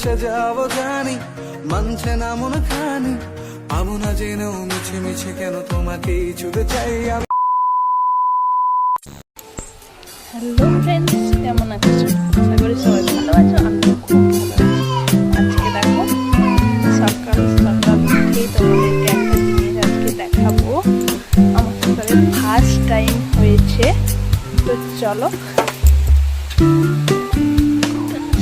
ফেসে যাবো জানি, মানছে না মন খানি, পাবো না জেনেও মিছে মিছে কেন তোমাকেই ছুঁতে চাই আমি। হ্যালো ফ্রেন্ডস, কেমন আছো? আশা করি সবাই ভালো আছো। আমিও খুব ভালো আছি। আজকে দেখো সকাল সকাল উঠেই তোমাদেরকে একটা জিনিস আজকে দেখাবো। আমার সকালে ফার্স্ট টাইম হয়েছে, তো চলো।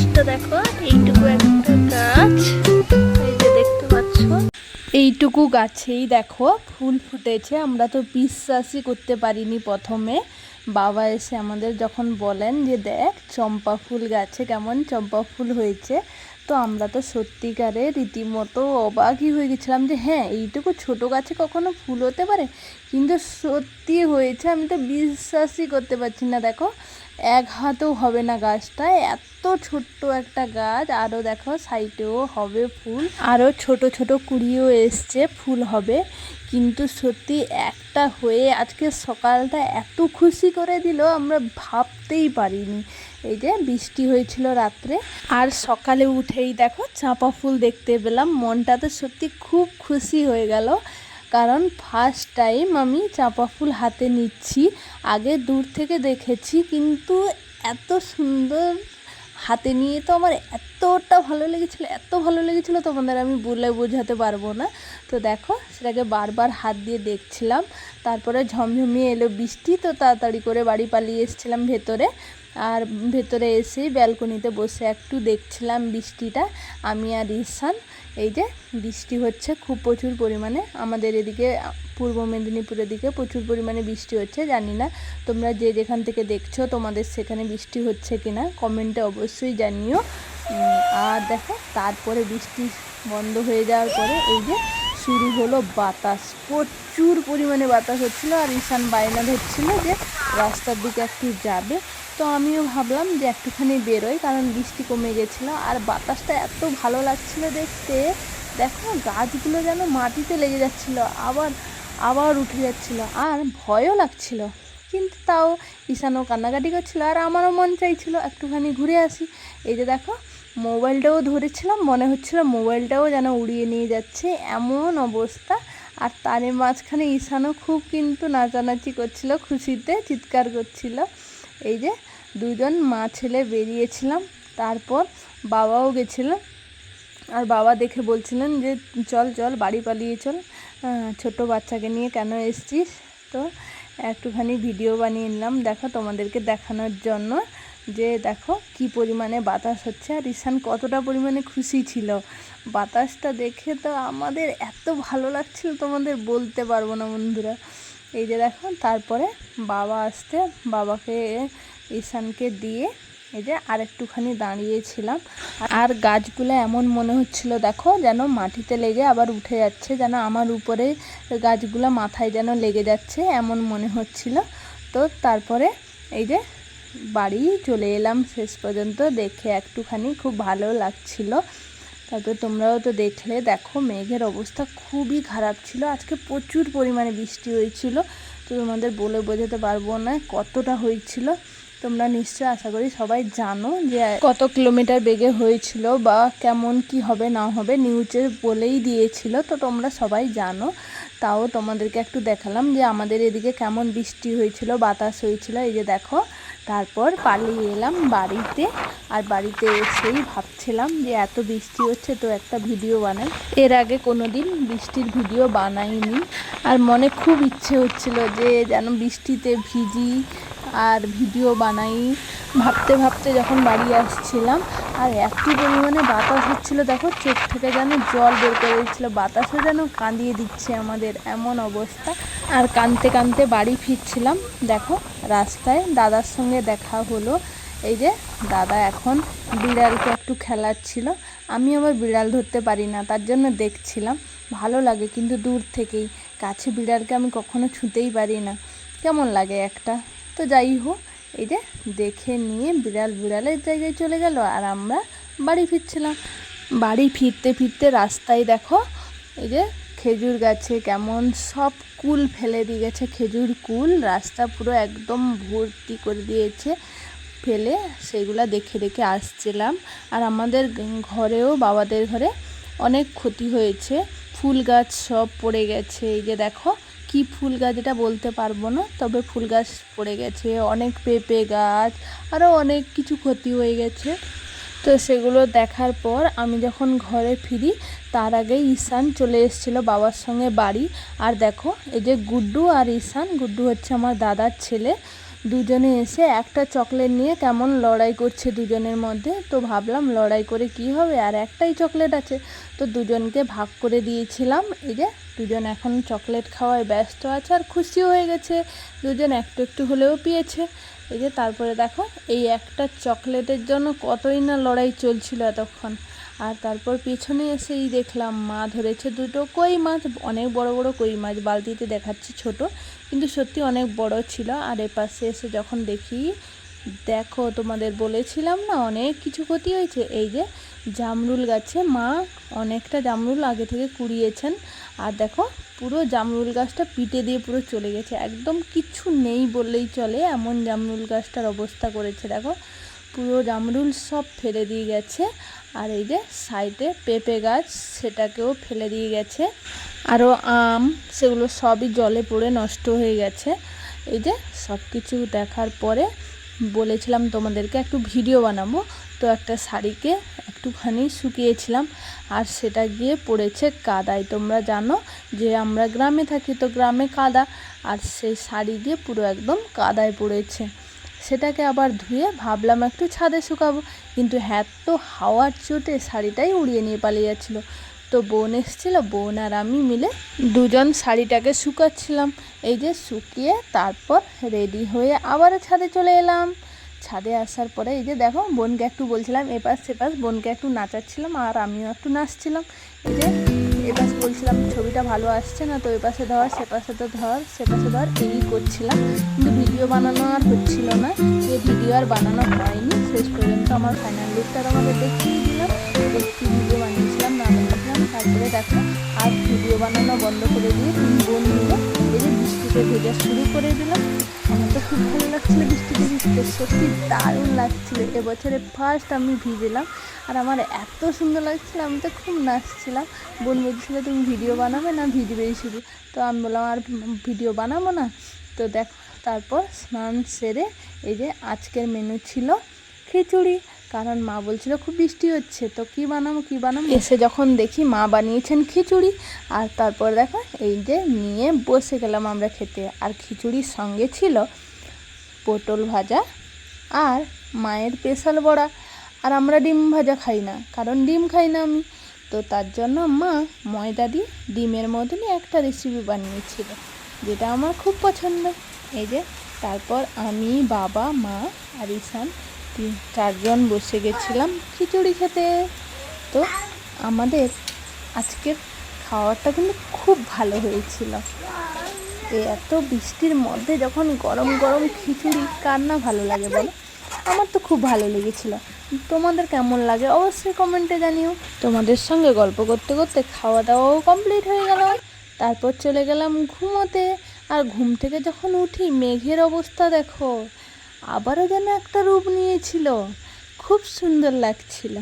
গাছটা দেখো, এইটুকু একটা গাছ, এই যে দেখতে পাচ্ছ, এইটুকু গাছেই দেখো ফুল ফুটেছে। আমরা তো বিশ্বাসই করতে পারিনি প্রথমে। বাবা এসে আমাদের যখন বলেন যে দেখ চম্পা ফুল গাছে কেমন চম্পা ফুল হয়েছে, তো আমরা তো সত্যিকারে রীতিমতো অবাকই হয়ে গেছিলাম যে হ্যাঁ এইটুকু ছোট গাছে কখনো ফুল হতে পারে। কিন্তু সত্যি হয়েছে, আমি তো বিশ্বাসই করতে পারছি না। দেখো এক হাতও হবে না গাছটা, এত ছোট্ট একটা গাছ। আরও দেখো সাইডেও হবে ফুল, আরও ছোট ছোট কুড়িও এসছে, ফুল হবে। কিন্তু সত্যি একটা হয়ে আজকে সকালটা এত খুশি করে দিল, আমরা ভাবতেই পারিনি। এই যে বৃষ্টি হয়েছিল রাত্রে, আর সকালে উঠেই দেখো চাঁপা ফুল দেখতে পেলাম। মনটা তো সত্যি খুব খুশি হয়ে গেল, কারণ ফার্স্ট টাইম আমি চাঁপা ফুল হাতে নিচ্ছি। আগে দূর থেকে দেখেছি, কিন্তু এত সুন্দর হাতে নিয়ে তো আমার এতটা ভালো লেগেছিলো, এত ভালো লেগেছিলো তোমাদের আমি বলে বোঝাতে পারবো না। তো দেখো সেটাকে বারবার হাত দিয়ে দেখছিলাম। তারপরে ঝমঝমিয়ে এলো বৃষ্টি, তো তাড়াতাড়ি করে বাড়ি পালিয়ে এসেছিলাম ভেতরে। আর ভেতরে এসেই ব্যালকনিতে বসে একটু দেখছিলাম বৃষ্টিটা, আমি আর ঈশান। এই যে বৃষ্টি হচ্ছে খুব প্রচুর পরিমাণে আমাদের এদিকে, পূর্ব মেদিনীপুরের দিকে প্রচুর পরিমাণে বৃষ্টি হচ্ছে। জানি না তোমরা যে যেখান থেকে দেখছো তোমাদের সেখানে বৃষ্টি হচ্ছে কিনা, কমেন্টে অবশ্যই জানিও। আর দেখো তারপরে বৃষ্টি বন্ধ হয়ে যাওয়ার পরে এই যে শুরু হলো বাতাস, প্রচুর পরিমাণে বাতাস হচ্ছিলো। আর ঈশান বায়না ধরছিল যে রাস্তার দিকে একটু যাবে, তো আমিও ভাবলাম যে একটুখানি বেরোই, কারণ বৃষ্টি কমে গেছিলো। আর বাতাসটা এত ভালো লাগছিলো দেখতে, দেখো গাছগুলো যেন মাটিতে লেগে যাচ্ছিলো, আবার আবার উঠে যাচ্ছিলো, আর ভয়ও লাগছিলো। কিন্তু তাও ঈশানও কান্নাকাটি করছিলো, আর আমারও মন চাইছিলো একটুখানি ঘুরে আসি। এই যে দেখো মোবাইলটাও ধরেছিলাম, মনে হচ্ছিলো মোবাইলটাও যেন উড়িয়ে নিয়ে যাচ্ছে, এমন অবস্থা। আর তারে মাঝখানে ঈশানও খুব কিন্তু নাচানাচি করছিলো, খুশিতে চিৎকার করছিল। এই যে দুজন মা ছেলে বেরিয়েছিলাম, তারপর বাবাও গেছিলো। আর বাবা দেখে বলছিলেন যে চল চল বাড়ি পালিয়ে চল, ছোট বাচ্চাকে নিয়ে কেন এসছিস। তো একটুখানি ভিডিও বানিয়ে নিলাম, দেখো তোমাদেরকে দেখানোর জন্য যে দেখো কি পরিমাণে বাতাস হচ্ছে, আর ঈশান কতটা পরিমাণে খুশি ছিল বাতাসটা দেখে। তো আমাদের এত ভালো লাগছিল তোমাদের বলতে পারবো না বন্ধুরা। এই যে দেখো তারপরে বাবা আসতে, বাবাকে ঈশানকে দিয়ে এই যে আর একটুখানি দাঁড়িয়েছিলাম। আর গাছগুলো এমন মনে হচ্ছিল দেখো যেন মাটিতে লেগে আবার উঠে যাচ্ছে, যেন আমার উপরে গাছগুলো মাথায় যেন লেগে যাচ্ছে, এমন মনে হচ্ছিল। তো তারপরে এই যে বাড়ি চলে এলাম শেষ পর্যন্ত দেখে, একটুখানি খুব ভালো লাগছিল। তারপরে তোমরাও তো দেখলে, দেখো মেঘের অবস্থা খুবই খারাপ ছিল, আজকে প্রচুর পরিমাণে বৃষ্টি হয়েছিল। তো তোমাদের বলে বোঝাতে পারবো না কতটা হয়েছিল। তোমরা নিশ্চয় আশা করি সবাই জানো যে কত কিলোমিটার বেগে হয়েছিল বা কেমন কি হবে না হবে, নিউজে বলেই দিয়েছিল, তো তোমরা সবাই জানো। তাও তোমাদেরকে একটু দেখালাম যে আমাদের এদিকে কেমন বৃষ্টি হয়েছিল, বাতাস হয়েছিল। এই যে দেখো তারপর পালিয়ে এলাম বাড়িতে। আর বাড়িতে এসেই ভাবছিলাম যে এত বৃষ্টি হচ্ছে, তো একটা ভিডিও বানাই। এর আগে কোনো দিন বৃষ্টির ভিডিও বানাইনি, আর মনে খুব ইচ্ছে হচ্ছিল যে যেন বৃষ্টিতে ভিজি আর ভিডিও বানাই। ভাবতে ভাবতে যখন বাড়ি আসছিলাম, আর এত পরিমাণে বাতাস হচ্ছিল, দেখো চোখ থেকে যেন জল বের করে দিচ্ছিলো, বাতাসও যেন কাঁদিয়ে দিচ্ছে আমাদের, এমন অবস্থা। আর কাঁদতে কাঁদতে বাড়ি ফিরছিলাম, দেখো রাস্তায় দাদার সঙ্গে দেখা হলো। এই যে দাদা এখন বিড়ালকে একটু খেলাচ্ছিল, আমি আবার বিড়াল ধরতে পারি না, তার জন্য দেখছিলাম। ভালো লাগে কিন্তু দূর থেকেই, কাছে বিড়ালকে আমি কখনো ছুঁতেই পারি না, কেমন লাগে একটা। তো যাই হোক, এই যে দেখে নিয়ে বিড়ালের জায়গায় চলে গেল, আর আমরা বাড়ি ফিরছিলাম। বাড়ি ফিরতে ফিরতে রাস্তায় দেখো এই যে খেজুর গাছে কেমন সব কুল ফেলে দিয়ে গেছে, খেজুর কুল রাস্তা পুরো একদম ভর্তি করে দিয়েছে। ফেলে সেগুলা দেখে দেখে আসছিলাম। আর আমাদের ঘরেও বাবাদের ঘরে অনেক ক্ষতি হয়েছে, ফুল গাছ সব পড়ে গেছে। এই যে দেখো কি ফুল গাছ এটা বলতে পারবো না, তবে ফুল গাছ পড়ে গেছে, অনেক পেঁপে গাছ, আরও অনেক কিছু ক্ষতি হয়ে গেছে। তো সেগুলো দেখার পর আমি যখন ঘরে ফিরি তার আগে ঈশান চলে এসেছিলো বাবার সঙ্গে বাড়ি। আর দেখো এই যে গুড্ডু আর ঈশান, গুড্ডু হচ্ছে আমার দাদার ছেলে, দুজনে এসে একটা চকলেট নিয়ে কেমন লড়াই করছে দুজনের মধ্যে। তো ভাবলাম লড়াই করে কি হবে, আর একটাই চকলেট আছে, তো দুজনকে ভাগ করে দিয়েছিলাম। এই যে দুজন এখন চকলেট খাওয়ায় ব্যস্ত আছে আর খুশিও হয়ে গেছে, দুজন একটু একটু হলেও পেয়েছে। এই যে তারপরে দেখো এই একটা চকলেটের জন্য কতই না লড়াই চলছিল এতক্ষণ। আর তারপর পেছনে এসেই দেখলাম মা ধরেছে দুটো কই মাছ, অনেক বড় বড় কই মাছ, বালতিতে দেখাচ্ছে ছোট, কিন্তু সত্যি অনেক বড় ছিল। আর এপাশে এসে যখন দেখি, দেখো তোমাদের বলেছিলাম না অনেক কিছু ক্ষতি হয়েছে। এই যে জামরুল গাছে মা অনেকটা জামরুল আগে থেকে কুড়িয়েছেন, আর দেখো পুরো জামরুল গাছটা পিটে দিয়ে পুরো চলে গেছে, একদম কিছু নেই বললেই চলে, এমন জামরুল গাছটার অবস্থা করেছে। দেখো পুরো জামরুল সব ফেলে দিয়ে গেছে। আর এই যে সাইডে পেঁপে গাছ, সেটাকেও ফেলে দিয়ে গেছে। আরও আম, সেগুলো সবই জলে পড়ে নষ্ট হয়ে গেছে। এই যে সব কিছু দেখার পরে বলেছিলাম তোমাদেরকে একটু ভিডিও বানাবো, তো একটা শাড়িকে একটুখানি শুকিয়েছিলাম আর সেটা গিয়ে পড়েছে কাদায়। তোমরা জানো যে আমরা গ্রামে থাকি, তো গ্রামে কাদা, আর সেই শাড়ি গিয়ে পুরো একদম কাদায় পড়েছে। সেটাকে আবার ধুয়ে ভাবলাম একটু ছাদে শুকাবো, কিন্তু এত হাওয়ার চোটে শাড়িটাই উড়িয়ে নিয়ে পালিয়ে যাচ্ছিলো। তো বোন এসেছিলো, বোন আর আমি মিলে দুজন শাড়িটাকে শুকাচ্ছিলাম। এই যে শুকিয়ে তারপর রেডি হয়ে আবারও ছাদে চলে এলাম। ছাদে আসার পরে এই যে দেখো বোনকে একটু বলছিলাম এপাশ সেপাশ, বোনকে একটু নাচাচ্ছিলাম আর আমিও একটু নাচছিলাম। এই যে এপাশ বলছিলাম ছবিটা ভালো আসছে না, তো এপাশে ধর সেপাশে তো ধর সেপাশে ধর, এই করছিলাম, কিন্তু ভিডিও বানানো আর হচ্ছিল না। এই ভিডিও আর বানানো হয়নি, শেষ পর্যন্ত আমার ফাইনাল লুকটা আমাদের দেখিয়ে দিলাম, একটু ভিডিও বানিয়েছিলাম না বানিয়েছিলাম। তারপরে দেখো আর ভিডিও বানানো বন্ধ করে দিয়ে তিন বোন মিলে এই যে বৃষ্টিতে ভেজা শুরু করে দিলাম। আমার তো খুব ভালো লাগছিলো বৃষ্টিতে ভিজতে, সত্যি দারুণ লাগছিলো। এবছরে ফার্স্ট আমি ভিজলাম আর আমার এত সুন্দর লাগছিলো, আমি তো খুব নাচছিলাম। বোন বলছিল তুমি ভিডিও বানাবে না, ভিজবেই শুধু, তো আমি বললাম আর ভিডিও বানাবো না। তো দেখো তারপর স্নান সেরে এই যে আজকের মেনু ছিল খিচুড়ি, কারণ মা বলছিল খুব বৃষ্টি হচ্ছে, তো কী বানাবো কী বানাবো, এসে যখন দেখি মা বানিয়েছেন খিচুড়ি। আর তারপর দেখো এই যে নিয়ে বসে গেলাম আমরা খেতে। আর খিচুড়ির সঙ্গে ছিল পটল ভাজা আর মায়ের স্পেশাল বড়া। আর আমরা ডিম ভাজা খাই না, কারণ ডিম খাই না আমি, তো তার জন্য মা ময়দা দিয়ে ডিমের মতনই একটা রেসিপি বানিয়েছিল, যেটা আমার খুব পছন্দ। এই যে তারপর আমি, বাবা, মা আর ঈশান চারজন বসে গেছিলাম খিচুড়ি খেতে। তো আমাদের আজকের খাওয়াটা কিন্তু খুব ভালো হয়েছিল। এত বৃষ্টির মধ্যে যখন গরম গরম খিচুড়ি কার না ভালো লাগে বলো, আমার তো খুব ভালো লেগেছিলো। তোমাদের কেমন লাগে অবশ্যই কমেন্টে জানিও। তোমাদের সঙ্গে গল্প করতে করতে খাওয়া দাওয়াও কমপ্লিট হয়ে গেল, তারপর চলে গেলাম ঘুমোতে। আর ঘুম থেকে যখন উঠি মেঘের অবস্থা দেখো, আবারও যেন একটা রূপ নিয়েছিল, খুব সুন্দর লাগছিল।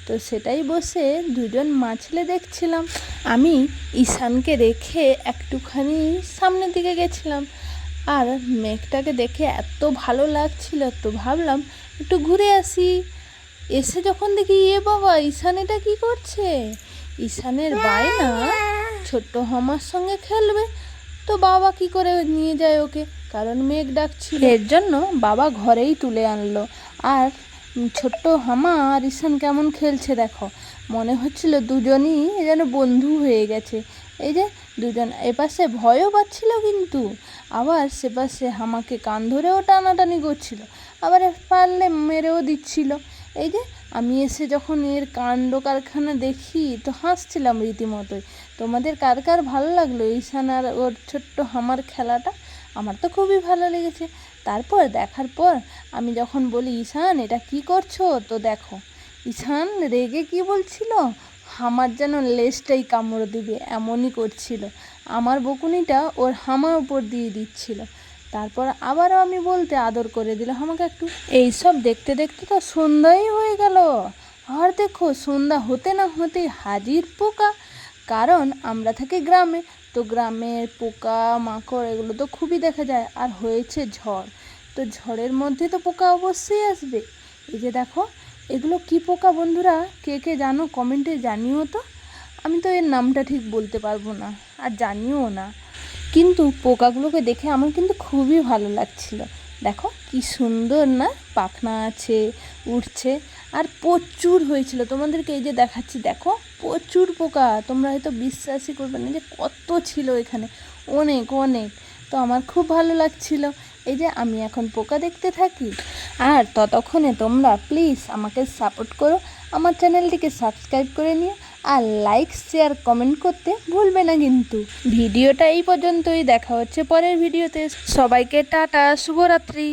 তো সেটাই বসে দুজন মা ছেলে দেখছিলাম। আমি ঈশানকে রেখে একটুখানি সামনের দিকে গেছিলাম, আর মেঘটাকে দেখে এত ভালো লাগছিল, তো ভাবলাম একটু ঘুরে আসি। এসে যখন দেখি এ বাবা ঈশান এটা কী করছে, ঈশানের বায়না ছোট্ট হামার সঙ্গে খেলবে, তো বাবা কি করে নিয়ে যায় ওকে, কারণ মেঘ ডাকছিল, এর জন্য বাবা ঘরেই তুলে আনলো। আর ছোট্ট হামা আর ঈশান কেমন খেলছে দেখো, মনে হচ্ছিল দুজনই যেন বন্ধু হয়ে গেছে। এই যে দুজন এপাশে ভয়ও পাচ্ছিল, কিন্তু আবার সেপাশে হামাকে কান ধরেও টানাটানি করছিল, আবার পারলে মেরেও দিচ্ছিল। এই যে আমি এসে যখন এর কাণ্ড কারখানা দেখি তো হাসছিলাম রীতিমতোই। তোমাদের কার কার ভালো লাগলো ঈশান আর ওর ছোট্ট হামার খেলাটা? আমার তো খুবই ভালো লেগেছে। তারপর দেখার পর আমি যখন বলি ঈশান এটা কি করছো, তো দেখো ঈশান রেগে কি বলছিল, হামার যেন লেজটাই কামড় দিবে এমনই করছিল, আমার বকুনিটা ওর হামার উপর দিয়ে দিচ্ছিল। তারপর আবারও আমি বলতে আদর করে দিল আমাকে একটু। এইসব দেখতে দেখতে তো সন্ধ্যাই হয়ে গেল। আর দেখো সন্ধ্যা হতে না হতেই হাজির পোকা। কারণ আমরা থাকি গ্রামে, তো গ্রামের পোকা মাকড় এগুলো তো খুবই দেখা যায়। আর হয়েছে ঝড়, তো ঝড়ের মধ্যে তো পোকা অবশ্যই আসবে। এই যে দেখো, এগুলো কি পোকা বন্ধুরা, কে কে জানো কমেন্টে জানিও তো। আমি তো এর নামটা ঠিক বলতে পারবো না, আর জানিও না, কিন্তু পোকাগুলোকে দেখে আমার কিন্তু খুবই ভালো লাগছিল। দেখো কি সুন্দর না, পাখনা আছে, উঠছে, আর প্রচুর হয়েছিল। তোমাদেরকে এই যে দেখাচ্ছি, দেখো প্রচুর পোকা, তোমরা হয়তো বিশ্বাসই করবে না যে কত ছিল এখানে, অনেক অনেক। তো আমার খুব ভালো লাগছিল। এই যে আমি এখন পোকা দেখতে থাকি, আর ততক্ষণে তোমরা প্লিজ আমাকে সাপোর্ট করো, আমার চ্যানেলটিকে সাবস্ক্রাইব করে নিও, আর লাইক শেয়ার কমেন্ট করতে ভুলবে না কিন্তু। ভিডিওটা এই পর্যন্তই, দেখা হচ্ছে পরের ভিডিওতে। সবাইকে টাটা, শুভরাত্রি।